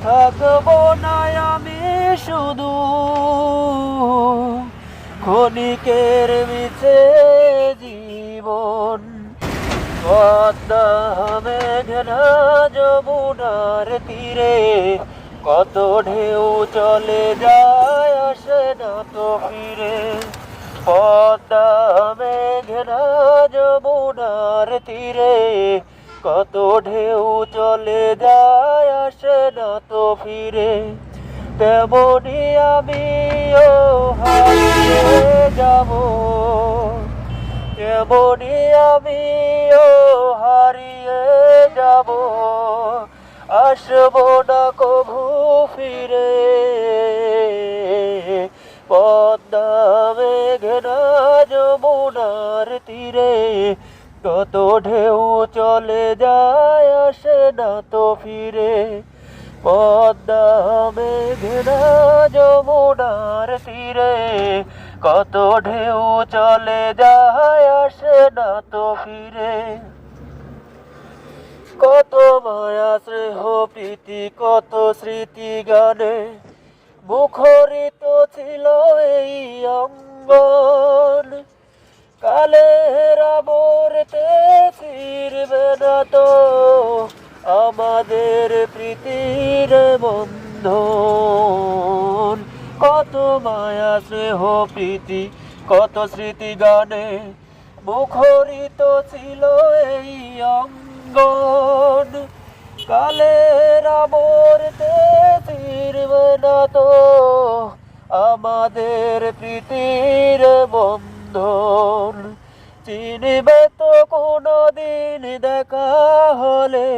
থাকবো না আমি শুধু ক্ষণিকের মিছে জীবন। পদ্মা মেঘনা যমুনার তীরে কত ঢেউ চলে যায় আসে না তো ফিরে। পদ্মা মেঘনা যমুনার তীরে কত ঢেউ চলে যায় আসে না তো ফিরে। তেমনি আমিও হারিয়ে যাব, তেমনি আমিও হারিয়ে যাব, আসবো না কভু ফিরে। পদ্মা মেঘনা যমুনার তীরে কত ঢেউ চলে যায় আসে না তো ফিরে। পদ্মা মেঘনা যমুনার তীরে কত ঢেউ চলে যায় আসে না তো ফিরে। কত মায়া স্নেহ প্রীতি কত স্মৃতি গানে মুখরিত ছিল এই অঙ্গন। কালের আবর্তে ফিরবে না তো আমাদের প্রীতির বন্ধন। কত মায়া স্নেহ প্রীতি কত স্মৃতি গানে মুখরিত ছিল এই অঙ্গন। কালের আবর্তে ফিরবে না তো আমাদের প্রীতির বন্ধন। চিনবে তো কোনো দিন দেখা হলে,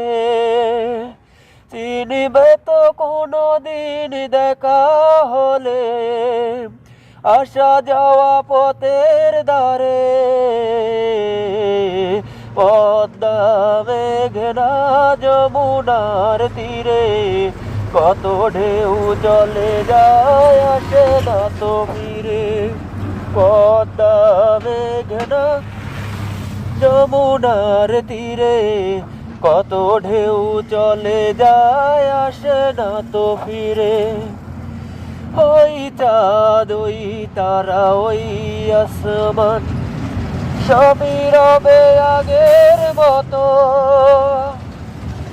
চিনবে তো কোনো দিন দেখা হলে আসা যাওয়া পথের ধারে। পদ্মা মেঘনা যমুনার তীরে কত ঢেউ চলে যায় আসে না তো ফিরে। পদ্মা মেঘনা যমুনার তীরে কত ঢেউ চলে যায় আসে না তো ফিরে। ওই চাঁদ ওই তারা ওই আসমান সবই রবে আগের মতো।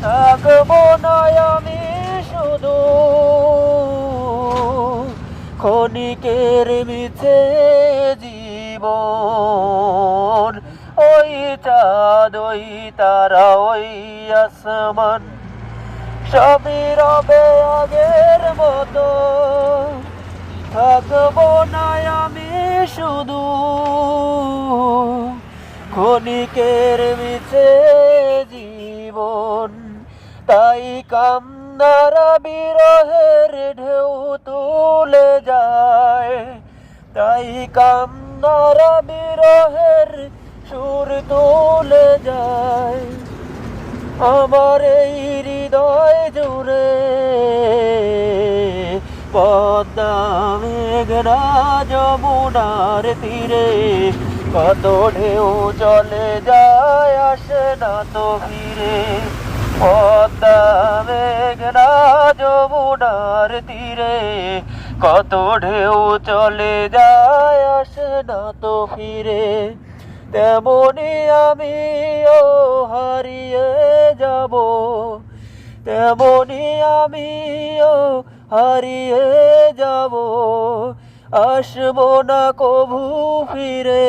থাকবো না আমি শুধু ক্ষণিকের মিছে জীবন। ওই চাঁদ ওই তারা ওই আসমান সবই রবে আগের মতো। থাকবো না আমি শুধু ক্ষণিকের মিছে জীবন। তাই কান্নারা বিরহের ঢেউ তুলে যায়, তাই কান্নারা বিরহের সুর তুলে যায় আমার এই হৃদয় জুড়ে। পদ্মা মেঘনা যমুনার তীরে কত ঢেউ চলে যায় আসে না তো ফিরে। পদ্মা মেঘনা যমুনার তীরে কত ঢেউ চলে যায় আসে না তো ফিরে। তেমনি আমিও হারিয়ে যাব, তেমনি আমিও হারিয়ে যাব, আসবো না কভু ফিরে।